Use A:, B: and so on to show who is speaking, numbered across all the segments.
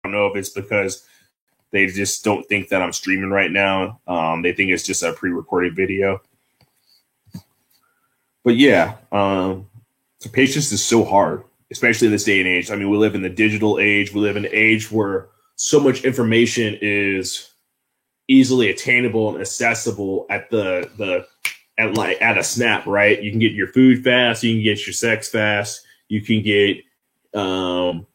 A: don't know if it's because they just don't think that I'm streaming right now. They think it's just a pre-recorded video. But yeah, so patience is so hard, especially in this day and age. I mean, we live in the digital age. We live in an age where so much information is easily attainable and accessible at at a snap, right? You can get your food fast, you can get your sex fast, you can get your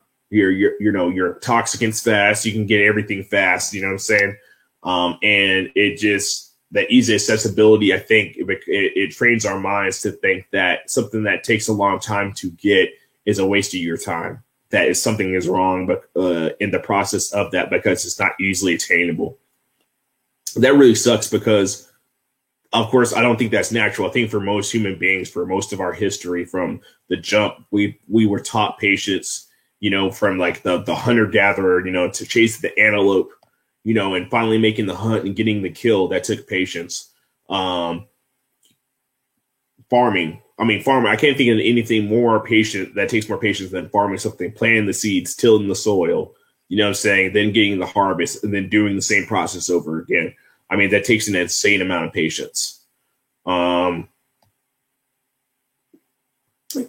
A: toxicants fast, you can get everything fast, you know what I'm saying? And it just, that easy accessibility, I think it trains our minds to think that something that takes a long time to get is a waste of your time. That is something is wrong, but in the process of that, because it's not easily attainable. That really sucks because, of course, I don't think that's natural. I think for most human beings, for most of our history from the jump, we were taught patience, you know, from like the hunter-gatherer, you know, to chase the antelope, you know, and finally making the hunt and getting the kill. That took patience. Farming. I can't think of anything more patient that takes more patience than farming something, planting the seeds, tilling the soil, you know what I'm saying, then getting the harvest, and then doing the same process over again. I mean, that takes an insane amount of patience.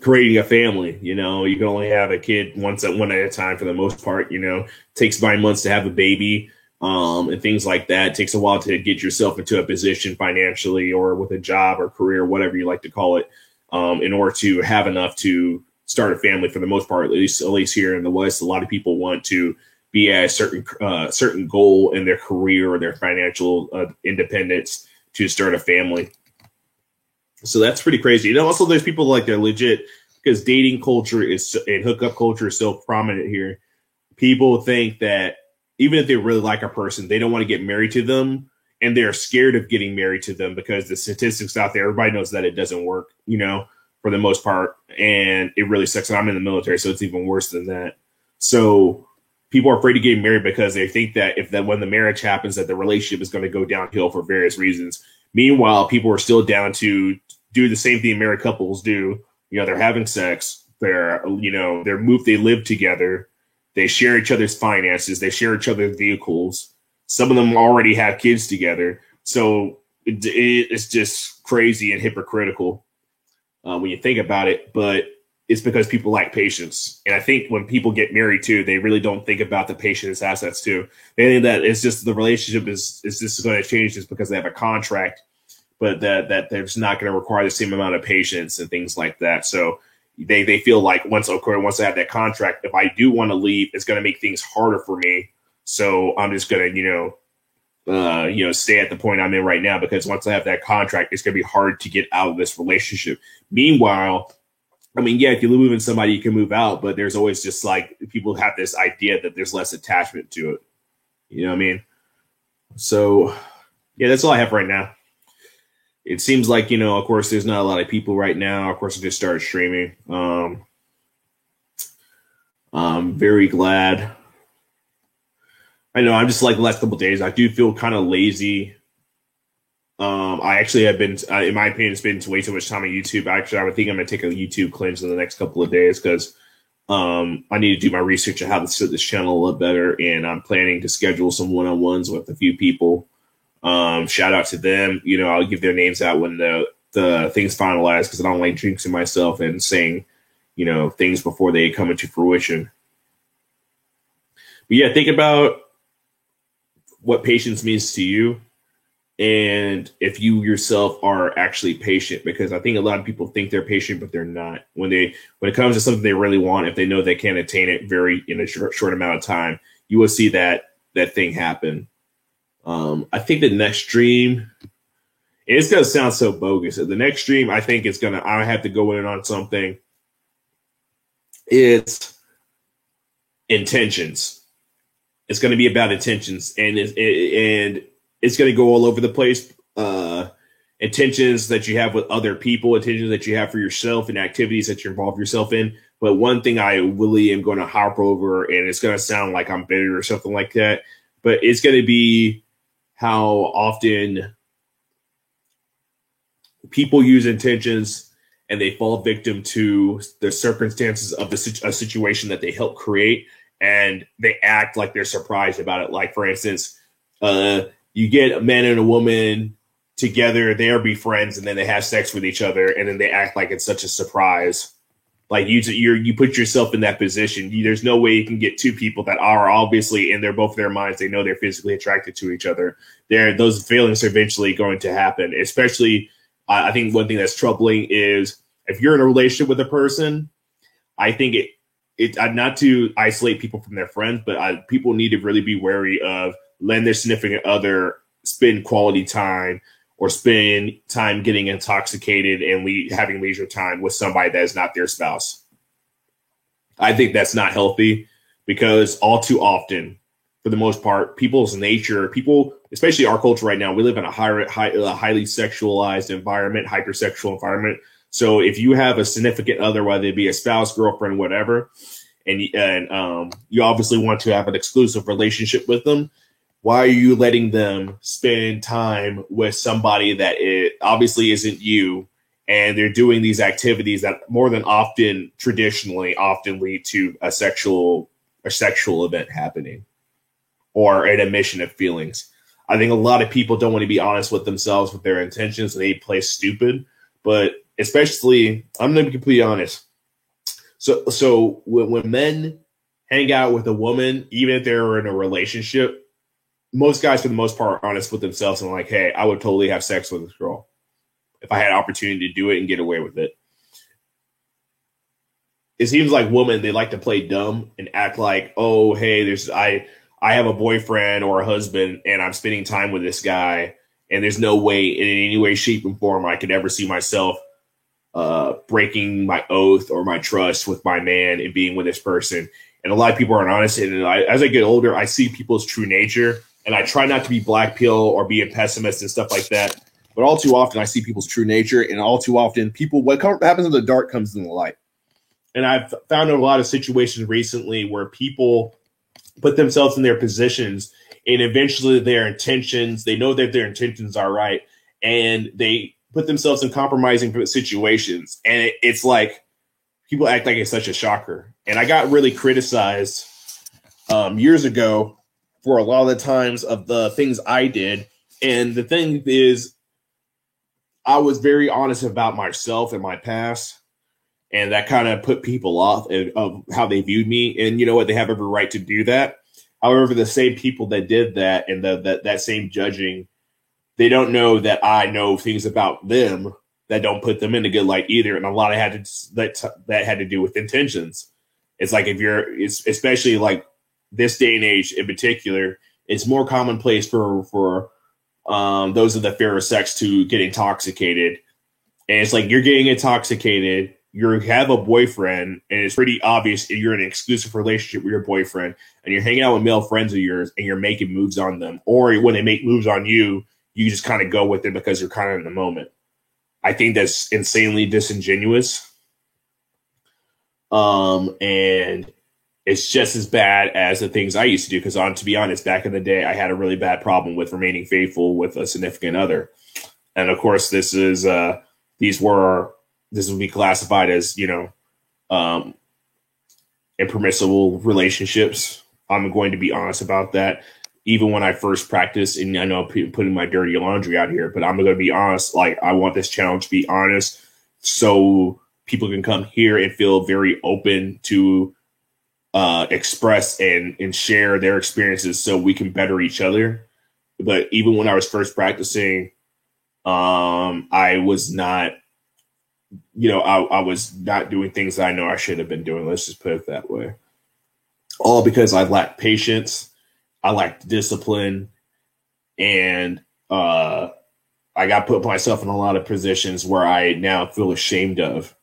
A: Creating a family, you know, you can only have a kid one at a time for the most part, you know. It takes 9 months to have a baby, and things like that. It takes a while to get yourself into a position financially or with a job or career, whatever you like to call it, in order to have enough to start a family. For the most part, at least here in the West, a lot of people want to be at a certain goal in their career or their financial independence to start a family. So that's pretty crazy. And also there's people like they're legit, because dating culture and hookup culture is so prominent here. People think that even if they really like a person, they don't want to get married to them, and they're scared of getting married to them because the statistics out there, everybody knows that it doesn't work, you know, for the most part. And it really sucks. I'm in the military, so it's even worse than that. So people are afraid of getting married because they think that when the marriage happens, that the relationship is going to go downhill for various reasons. Meanwhile, people are still down to do the same thing married couples do. You know, they're having sex. They live together. They share each other's finances. They share each other's vehicles. Some of them already have kids together. So it's just crazy and hypocritical when you think about it. But it's because people lack patience. And I think when people get married too, they really don't think about the patience aspects too. They think that it's just the relationship is just going to change just because they have a contract, but that they're just not going to require the same amount of patience and things like that. So they feel like once I have that contract, if I do want to leave, it's going to make things harder for me. So I'm just going to, stay at the point I'm in right now, because once I have that contract, it's going to be hard to get out of this relationship. Meanwhile, I mean, yeah, if you live with somebody, you can move out, but there's always just like people have this idea that there's less attachment to it. You know what I mean? So, yeah, that's all I have right now. It seems like, of course, there's not a lot of people right now. Of course, I just started streaming. I'm very glad. I know I'm just like the last couple of days, I do feel kind of lazy. I actually have been, in my opinion, spending way too much time on YouTube. Actually, I would think I'm going to take a YouTube cleanse in the next couple of days, because I need to do my research on how to set this channel a little better. And I'm planning to schedule some one-on-ones with a few people. Shout out to them. I'll give their names out when the things finalized, because I don't like jinxing myself and saying, things before they come into fruition. But yeah, think about what patience means to you, and if you yourself are actually patient, because I think a lot of people think they're patient, but they're not. When it comes to something they really want, if they know they can't attain it in a short amount of time, you will see that thing happen. I think the next stream, it's going to sound so bogus. The next stream, I think I have to go in on something. It's intentions. It's going to be about intentions, and it's going to go all over the place. Intentions that you have with other people, intentions that you have for yourself, and activities that you involve yourself in. But one thing I really am going to harp over, and it's going to sound like I'm bitter or something like that, but it's going to be how often people use intentions and they fall victim to the circumstances of a situation that they help create, and they act like they're surprised about it. Like, for instance, you get a man and a woman together, they'll be friends, and then they have sex with each other, and then they act like it's such a surprise. Like you put yourself in that position. There's no way you can get two people that are obviously in both their minds. They know they're physically attracted to each other. Those feelings are eventually going to happen. Especially, I think one thing that's troubling is if you're in a relationship with a person. I think it not to isolate people from their friends, but people need to really be wary of letting their significant other spend quality time or spend time getting intoxicated and having leisure time with somebody that is not their spouse. I think that's not healthy because all too often, for the most part, people's nature, especially our culture right now, we live in a highly sexualized environment, hypersexual environment. So if you have a significant other, whether it be a spouse, girlfriend, whatever, and you obviously want to have an exclusive relationship with them, why are you letting them spend time with somebody that obviously isn't you, and they're doing these activities that more than often, traditionally, often lead to a sexual event happening or an admission of feelings? I think a lot of people don't want to be honest with themselves with their intentions, and they play stupid. But especially, I'm going to be completely honest. So when men hang out with a woman, even if they're in a relationship, most guys, for the most part, are honest with themselves and like, hey, I would totally have sex with this girl if I had opportunity to do it and get away with it. It seems like women, they like to play dumb and act like, oh, hey, I have a boyfriend or a husband and I'm spending time with this guy, and there's no way in any way, shape, and form I could ever see myself breaking my oath or my trust with my man and being with this person. And a lot of people aren't honest. And as I get older, I see people's true nature. And I try not to be black pill or be a pessimist and stuff like that. But all too often, I see people's true nature. And all too often, what happens in the dark comes in the light. And I've found a lot of situations recently where people put themselves in their positions, and eventually their intentions, they know that their intentions are right, and they put themselves in compromising situations. And it's like people act like it's such a shocker. And I got really criticized years ago for a lot of the times of the things I did. And the thing is, I was very honest about myself and my past. And that kind of put people off of how they viewed me. And you know what? They have every right to do that. However, the same people that did that and that same judging, they don't know that I know things about them that don't put them in a good light either. And a lot of that had to do with intentions. It's like it's especially like this day and age in particular, it's more commonplace for those of the fairer sex to get intoxicated. And it's like you're getting intoxicated, you have a boyfriend, and it's pretty obvious you're in an exclusive relationship with your boyfriend, and you're hanging out with male friends of yours, and you're making moves on them. Or when they make moves on you, you just kind of go with it because you're kind of in the moment. I think that's insanely disingenuous. And it's just as bad as the things I used to do. Because to be honest, back in the day, I had a really bad problem with remaining faithful with a significant other. And of course, this would be classified as, impermissible relationships. I'm going to be honest about that. Even when I first practiced, and I know I'm putting my dirty laundry out here, but I'm going to be honest. Like, I want this challenge to be honest so people can come here and feel very open to express and share their experiences so we can better each other. But even when I was first practicing, I was not, I was not doing things that I know I should have been doing. Let's just put it that way. All because I lacked patience, I lacked discipline, and I got put myself in a lot of positions where I now feel ashamed of.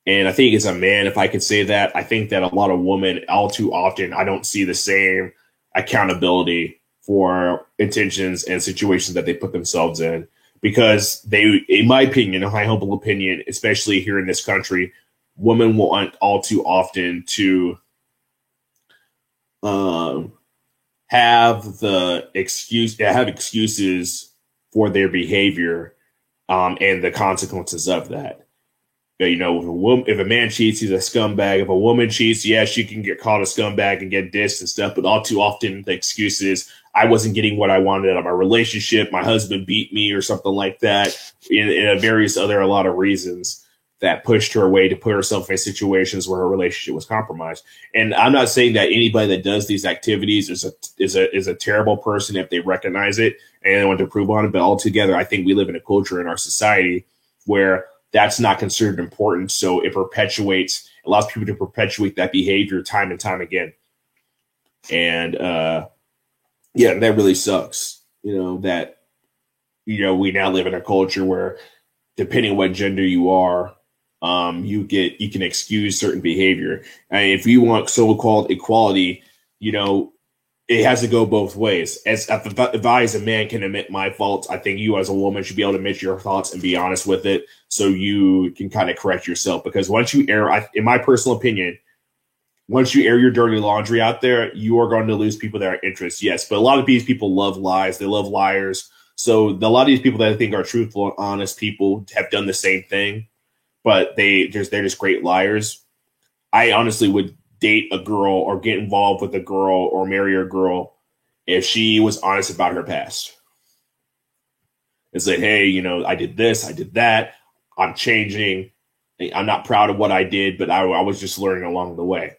A: And I think as a man, if I could say that, I think that a lot of women, all too often, I don't see the same accountability for intentions and situations that they put themselves in. Because they, in my opinion, a high humble opinion, especially here in this country, women want all too often to have excuses for their behavior and the consequences of that. You know, if a man cheats, he's a scumbag. If a woman cheats, yeah, she can get called a scumbag and get dissed and stuff. But all too often, the excuse is, I wasn't getting what I wanted out of my relationship. My husband beat me or something like that. In various other, a lot of reasons that pushed her away to put herself in situations where her relationship was compromised. And I'm not saying that anybody that does these activities is a terrible person if they recognize it and they want to improve on it. But altogether, I think we live in a culture in our society where that's not considered important. So it allows people to perpetuate that behavior time and time again. And yeah, that really sucks. You know, that, you know, we now live in a culture where depending on what gender you are, you can excuse certain behavior. And if you want so-called equality, you know, it has to go both ways. If I as a man can admit my faults, I think you as a woman should be able to admit your thoughts and be honest with it, so you can kind of correct yourself. Because once you in my personal opinion, once you air your dirty laundry out there, you are going to lose people that are interested. Yes, but a lot of these people love lies. They love liars. So a lot of these people that I think are truthful and honest people have done the same thing, but they're just great liars. I honestly would date a girl or get involved with a girl or marry a girl if she was honest about her past. And said, hey, you know, I did this, I did that, I'm changing. I'm not proud of what I did, but I was just learning along the way.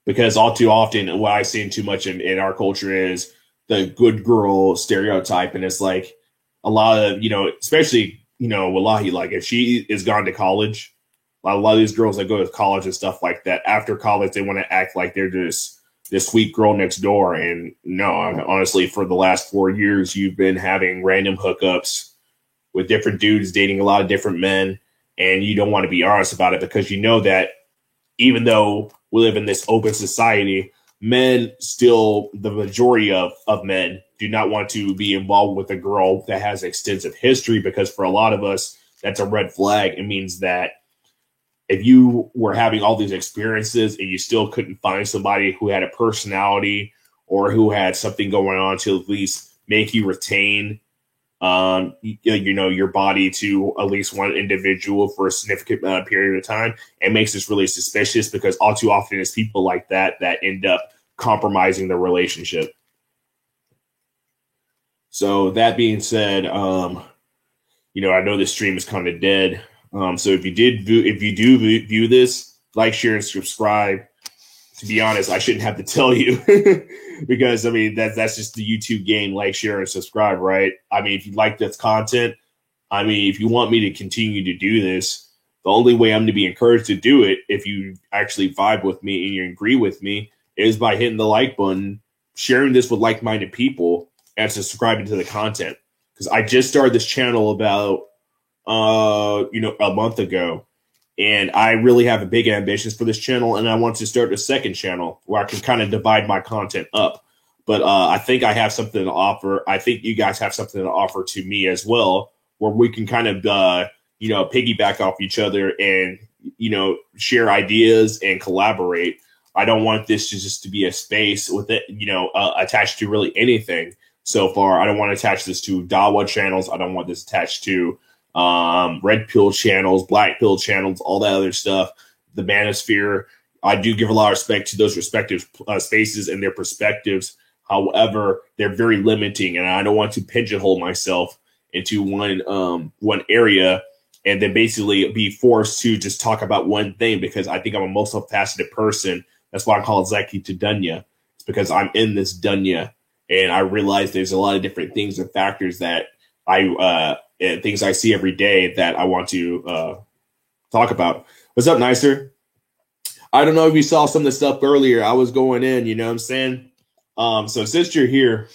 A: Because all too often, what I've seen too much in our culture is the good girl stereotype. And it's like a lot of, you know, especially, you know, wallahi, like if she is gone to college, a lot of these girls that go to college and stuff like that, after college, they want to act like they're just this sweet girl next door. And no, honestly, for the last 4 years, you've been having random hookups with different dudes, dating a lot of different men. And you don't want to be honest about it because you know that even though we live in this open society, men still, the majority of men do not want to be involved with a girl that has extensive history, because for a lot of us, that's a red flag. It means that if you were having all these experiences and you still couldn't find somebody who had a personality or who had something going on to at least make you retain you know, your body to at least one individual for a significant period of time, it makes us really suspicious, because all too often it's people like that end up compromising the relationship. So that being said, you know, I know this stream is kind of dead. So if you do view this, like, share, and subscribe. To be honest, I shouldn't have to tell you because I mean that's just the YouTube game. Like, share, and subscribe, right? I mean, if you like this content, I mean, if you want me to continue to do this, the only way I'm going to be encouraged to do it, if you actually vibe with me and you agree with me, is by hitting the like button, sharing this with like-minded people, and subscribing to the content. Because I just started this channel about you know, a month ago. And I really have big ambitions for this channel, and I want to start a second channel where I can kind of divide my content up. But I think I have something to offer. I think you guys have something to offer to me as well, where we can kind of, you know, piggyback off each other and, you know, share ideas and collaborate. I don't want this to just to be a space with it, you know, attached to really anything so far. I don't want to attach this to Dawa channels. I don't want this attached to red pill channels, black pill channels, all that other stuff, the manosphere. I do give a lot of respect to those respective spaces and their perspectives. However, they're very limiting, and I don't want to pigeonhole myself into one area and then basically be forced to just talk about one thing, because I think I'm a multifaceted person. That's why I call it Zaki to Dunya. It's because I'm in this Dunya, and I realize there's a lot of different things and factors that things I see every day that I want to talk about. What's up, Nicer? I don't know if you saw some of the stuff earlier. I was going in, you know what I'm saying? So since you're here,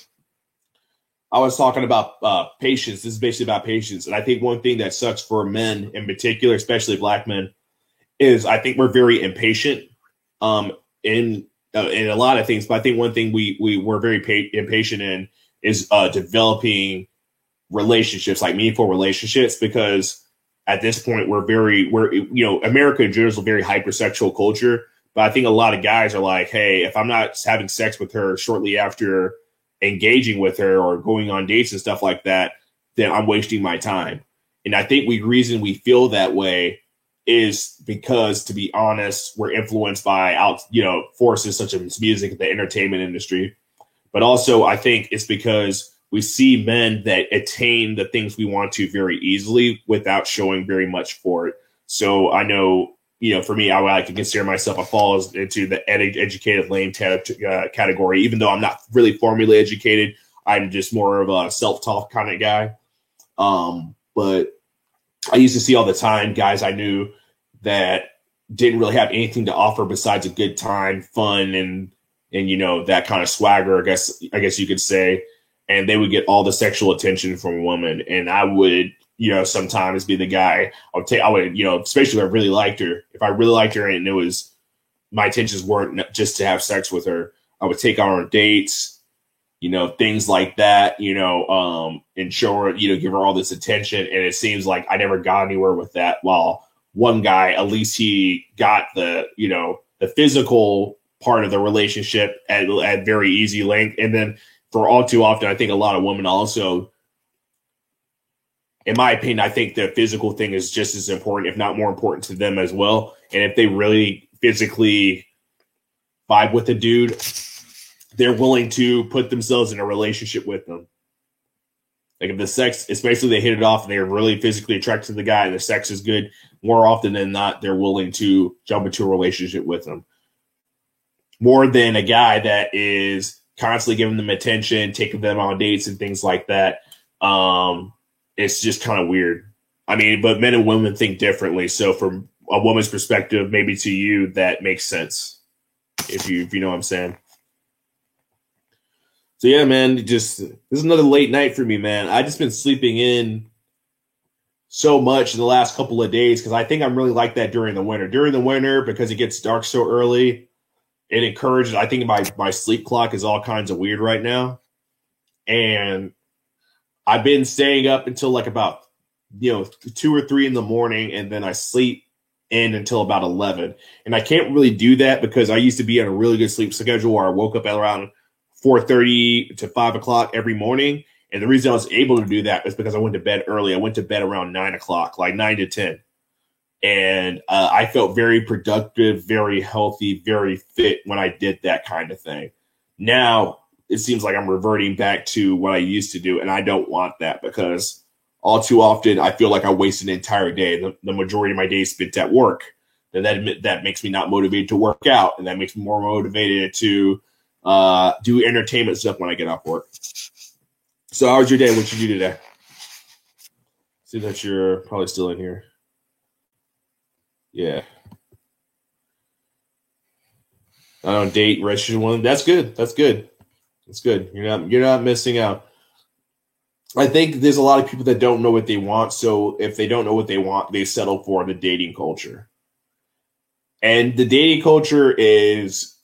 A: I was talking about patience. This is basically about patience. And I think one thing that sucks for men in particular, especially black men, is I think we're very impatient in a lot of things. But I think one thing we're very impatient in is developing relationships, like meaningful relationships, because at this point we're you know, America in general is a very hypersexual culture, but I think a lot of guys are like, hey, if I'm not having sex with her shortly after engaging with her or going on dates and stuff like that, then I'm wasting my time. And I think the reason we feel that way is because, to be honest, we're influenced by forces such as music, the entertainment industry. But also, I think it's because we see men that attain the things we want to very easily without showing very much for it. So I know, for me, I would like to consider myself, I fall into the educated lame category, even though I'm not really formally educated. I'm just more of a self-taught kind of guy. But I used to see all the time guys I knew that didn't really have anything to offer besides a good time, fun, and that kind of swagger, I guess you could say. And they would get all the sexual attention from a woman. And I would, sometimes be the guy I would, especially if I really liked her. If I really liked her and it was, my intentions weren't just to have sex with her, I would take her on dates, things like that, and show her, give her all this attention. And it seems like I never got anywhere with that. While one guy, at least he got the physical part of the relationship at very easy length. And then for all too often, I think a lot of women also, in my opinion, I think the physical thing is just as important, if not more important to them as well. And if they really physically vibe with a dude, they're willing to put themselves in a relationship with them. Like if the sex, especially they hit it off and they're really physically attracted to the guy and the sex is good, more often than not, they're willing to jump into a relationship with them. More than a guy that is constantly giving them attention, taking them on dates and things like that. It's just kind of weird. I mean, but men and women think differently. So from a woman's perspective, maybe to you, that makes sense. If you know what I'm saying. So yeah, man, this is another late night for me, man. I just been sleeping in so much in the last couple of days because I think I'm really like that during the winter. During the winter, because it gets dark so early, it encourages, I think my sleep clock is all kinds of weird right now. And I've been staying up until like about, 2 or 3 in the morning, and then I sleep in until about 11. And I can't really do that because I used to be on a really good sleep schedule where I woke up at around 4:30 to 5 o'clock every morning. And the reason I was able to do that is because I went to bed early. I went to bed around 9 o'clock, like 9 to 10. And I felt very productive, very healthy, very fit when I did that kind of thing. Now it seems like I'm reverting back to what I used to do. And I don't want that because all too often I feel like I waste an entire day. The majority of my day is spent at work. And that makes me not motivated to work out. And that makes me more motivated to do entertainment stuff when I get off work. So how was your day? What you do today? See that you're probably still in here. Yeah. I don't date registered one. That's good. That's good. That's good. You're not missing out. I think there's a lot of people that don't know what they want. So if they don't know what they want, they settle for the dating culture. And the dating culture is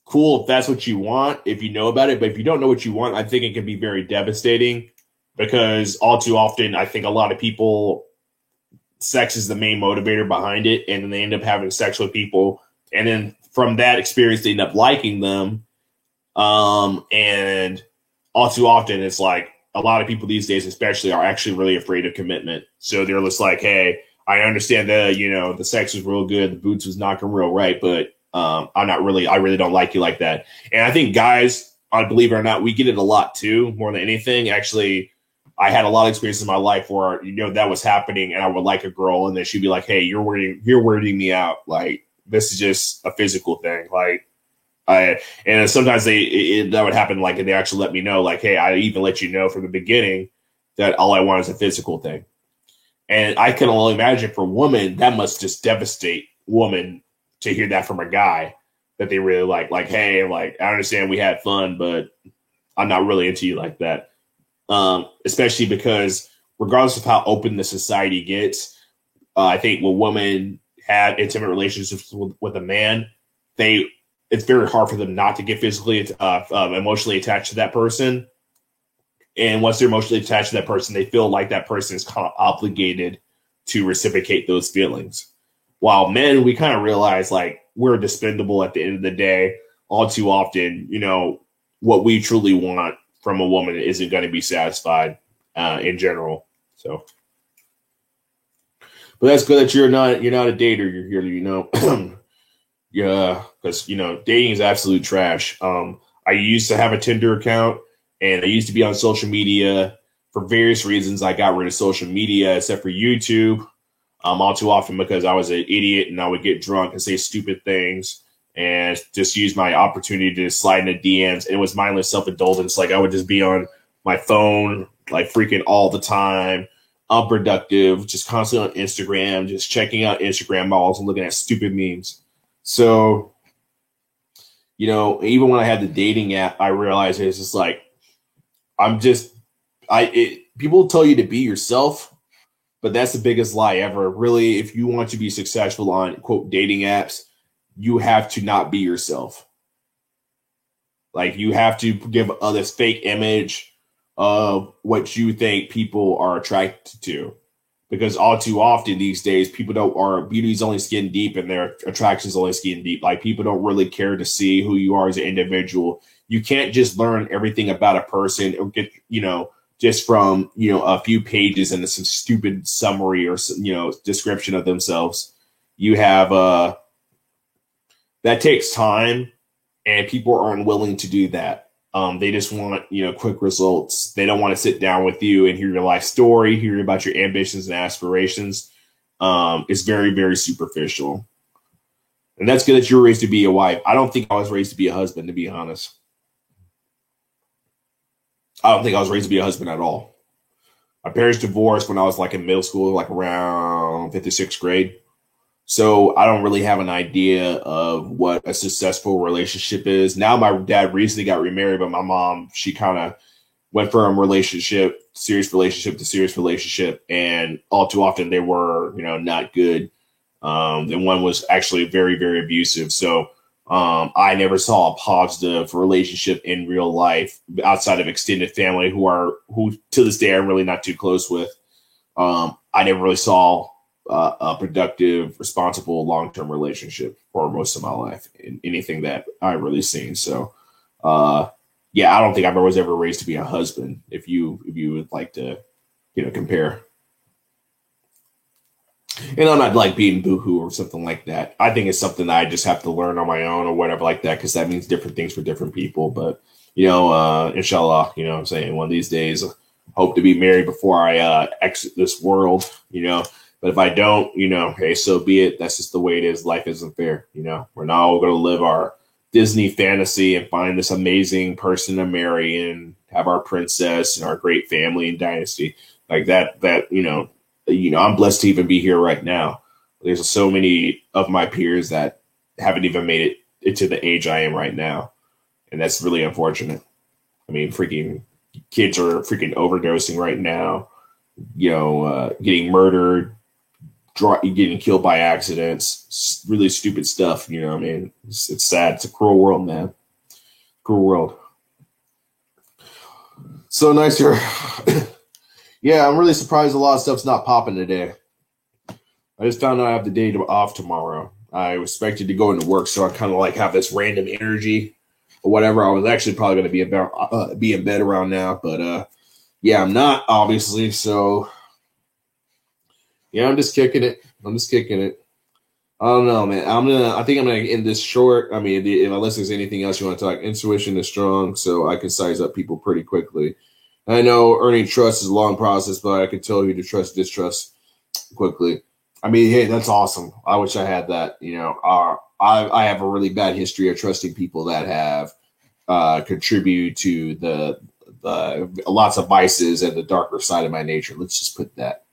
A: cool if that's what you want, if you know about it. But if you don't know what you want, I think it can be very devastating because all too often, I think a lot of people, sex is the main motivator behind it. And then they end up having sex with people. And then from that experience, they end up liking them. And all too often, it's like a lot of people these days, especially, are actually really afraid of commitment. So they're just like, hey, I understand that, the sex was real good. The boots was knocking real right. But I really don't like you like that. And I think guys, believe it or not, we get it a lot too, more than anything. Actually, I had a lot of experiences in my life where, that was happening and I would like a girl and then she'd be like, hey, you're weirding me out. Like, this is just a physical thing. Like, and sometimes that would happen. Like, and they actually let me know, like, hey, I even let you know from the beginning that all I want is a physical thing. And I can only imagine for women, that must just devastate women to hear that from a guy that they really like, hey, like, I understand we had fun, but I'm not really into you like that. Especially because regardless of how open the society gets, I think when women have intimate relationships with a man, it's very hard for them not to get physically, emotionally attached to that person. And once they're emotionally attached to that person, they feel like that person is kind of obligated to reciprocate those feelings. While men, we kind of realize like we're dispendable at the end of the day. All too often, what we truly want from a woman isn't going to be satisfied in general. So, But that's good that you're not a dater. You're yeah, because dating is absolute trash. I used to have a Tinder account, and I used to be on social media for various reasons. I got rid of social media except for YouTube, all too often because I was an idiot and I would get drunk and say stupid things and just use my opportunity to slide into DMs. And it was mindless self-indulgence. Like I would just be on my phone, like freaking all the time, unproductive, just constantly on Instagram, just checking out Instagram models and looking at stupid memes. So, even when I had the dating app, I realized it's just like, people tell you to be yourself, but that's the biggest lie ever. Really, if you want to be successful on quote dating apps, you have to not be yourself. Like you have to give this fake image of what you think people are attracted to. Because all too often these days, beauty's only skin deep and their attraction's only skin deep. Like people don't really care to see who you are as an individual. You can't just learn everything about a person or get, just from, a few pages and some stupid summary or, description of themselves. You have, that takes time and people aren't willing to do that. They just want, quick results. They don't want to sit down with you and hear your life story, hear about your ambitions and aspirations. It's very, very superficial. And that's good that you were raised to be a wife. I don't think I was raised to be a husband, to be honest. I don't think I was raised to be a husband at all. My parents divorced when I was like in middle school, like around 5th or 6th grade. So I don't really have an idea of what a successful relationship is. Now my dad recently got remarried, but my mom, she kind of went from serious relationship to serious relationship. And all too often they were, not good. And one was actually very, very abusive. So I never saw a positive relationship in real life outside of extended family who to this day I'm really not too close with. I never really saw a productive, responsible, long-term relationship for most of my life in anything that I've really seen. So, I don't think I was ever raised to be a husband. If you would like to, compare. And I'm not like being boohoo or something like that. I think it's something that I just have to learn on my own or whatever like that, because that means different things for different people. But, inshallah, I'm saying one of these days, hope to be married before I exit this world, But if I don't, hey, so be it. That's just the way it is. Life isn't fair. We're not all going to live our Disney fantasy and find this amazing person to marry and have our princess and our great family and dynasty like that. I'm blessed to even be here right now. There's so many of my peers that haven't even made it to the age I am right now. And that's really unfortunate. I mean, freaking kids are freaking overdosing right now, getting murdered, getting killed by accidents, really stupid stuff. It's sad. It's a cruel world, man. Cruel world. So nice here. Yeah, I'm really surprised a lot of stuff's not popping today. I just found out I have the day off tomorrow. I was expected to go into work, so I kind of have this random energy or whatever. I was actually probably going to be in bed around now, but I'm not, obviously. So yeah, I'm just kicking it. I don't know, man. I think I'm gonna end this short. I mean, unless there's anything else you want to talk. Intuition is strong, so I can size up people pretty quickly. I know earning trust is a long process, but I can tell you to trust, distrust quickly. I mean, hey, that's awesome. I wish I had that. I have a really bad history of trusting people that have contributed to the lots of vices and the darker side of my nature. Let's just put that.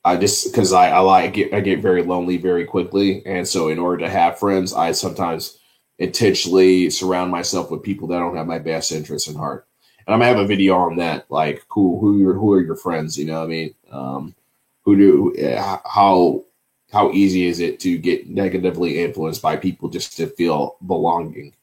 A: Because I get very lonely very quickly, and so in order to have friends, I sometimes intentionally surround myself with people that don't have my best interests in heart. And I'm gonna have a video on that, like who are your friends? How easy is it to get negatively influenced by people just to feel belonging?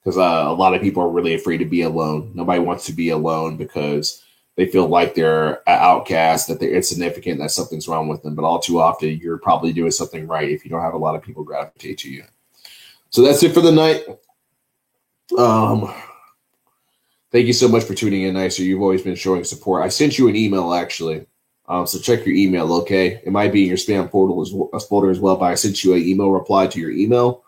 A: Because a lot of people are really afraid to be alone. Nobody wants to be alone because they feel like they're an outcast, that they're insignificant, that something's wrong with them. But all too often, you're probably doing something right if you don't have a lot of people gravitate to you. So that's it for the night. Thank you so much for tuning in, Nicer. You've always been showing support. I sent you an email, actually. So check your email, okay? It might be in your spam folder as well, but I sent you an email reply to your email.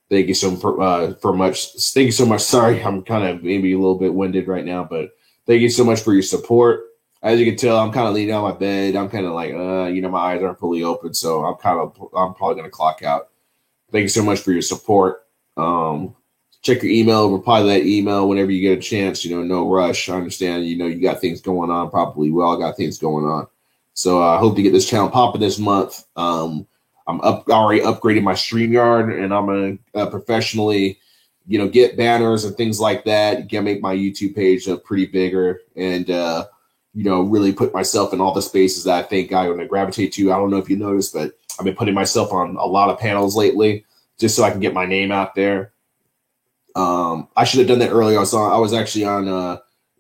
A: Thank you for much. Thank you so much. Sorry, I'm kind of maybe a little bit winded right now, but thank you so much for your support. As you can tell, I'm kind of leaning on my bed. I'm kind of like, my eyes aren't fully open, so I'm probably going to clock out. Thank you so much for your support. Check your email, reply to that email whenever you get a chance. No rush. I understand, you got things going on. Probably we all got things going on. So I hope to get this channel popping this month. I'm already upgraded my StreamYard, and I'm going to professionally, get banners and things like that. You can make my YouTube page pretty bigger and, really put myself in all the spaces that I think I'm going to gravitate to. I don't know if you noticed, but I've been putting myself on a lot of panels lately just so I can get my name out there. I should have done that earlier. I was actually on,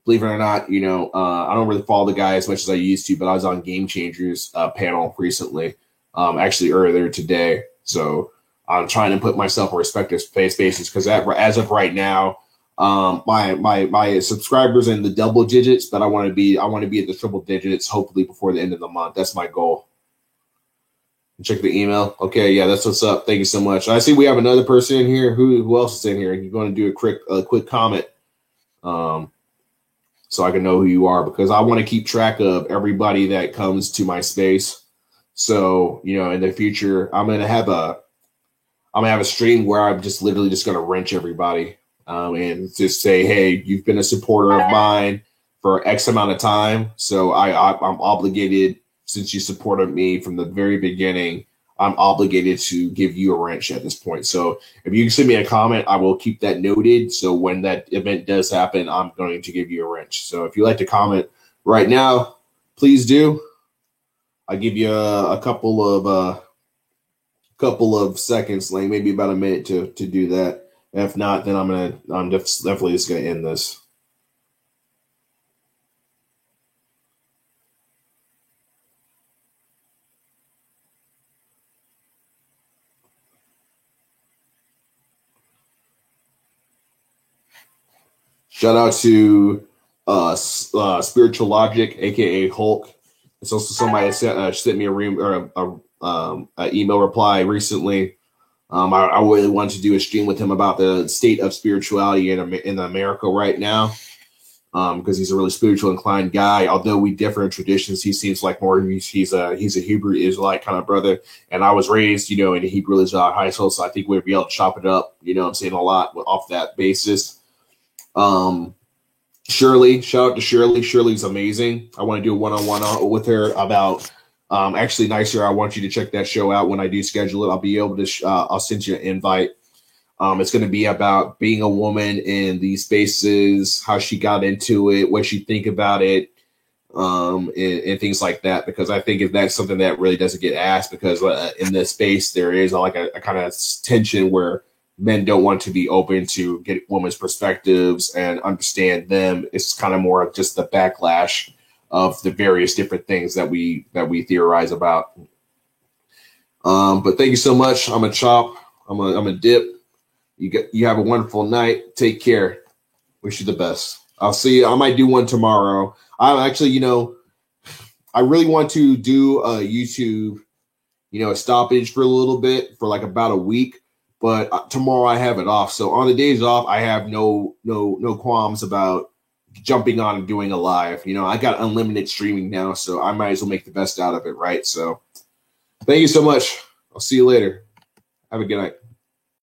A: believe it or not, I don't really follow the guy as much as I used to, but I was on Game Changers panel recently, actually earlier today. So I'm trying to put myself in respective spaces because as of right now, my subscribers in the double digits, but I want to be at the triple digits hopefully before the end of the month. That's my goal. Check the email. Okay, yeah, that's what's up. Thank you so much. I see we have another person in here. Who else is in here? You're going to do a quick comment, so I can know who you are, because I want to keep track of everybody that comes to my space. So in the future, I'm gonna have a stream where I'm just literally just gonna wrench everybody, and just say, hey, you've been a supporter of mine for X amount of time, so I'm obligated. Since you supported me from the very beginning, I'm obligated to give you a wrench at this point. So if you can send me a comment, I will keep that noted. So when that event does happen, I'm going to give you a wrench. So if you like to comment right now, please do. I'll give you a couple of seconds, like maybe about a minute to do that. If not, then I'm definitely just gonna end this. Shout out to Spiritual Logic, aka Hulk. It's also somebody that sent me a email reply recently. I really wanted to do a stream with him about the state of spirituality in America right now, because he's a really spiritual inclined guy. Although we differ in traditions, he seems like he's a Hebrew Israelite kind of brother, and I was raised, in a Hebrew Israelite high school, so I think we'd be able to chop it up. I'm saying a lot off that basis. Shirley, shout out to Shirley. Shirley's amazing. I want to do a one-on-one with her about actually nicer. I want you to check that show out when I do schedule it. I'll be able to I'll send you an invite. It's going to be about being a woman in these spaces, how she got into it, what she think about it, and things like that, because I think if that's something that really doesn't get asked, because in this space there is like a kind of tension where men don't want to be open to get women's perspectives and understand them. It's kind of more of just the backlash of the various different things that we theorize about. But thank you so much. I'm a chop. I'm a dip. You have a wonderful night. Take care. Wish you the best. I'll see you. I might do one tomorrow. I'm actually, I really want to do a YouTube, a stoppage for a little bit, for like about a week. But tomorrow I have it off. So on the days off, I have no qualms about jumping on and doing a live. I got unlimited streaming now, so I might as well make the best out of it, right? So thank you so much. I'll see you later. Have a good night.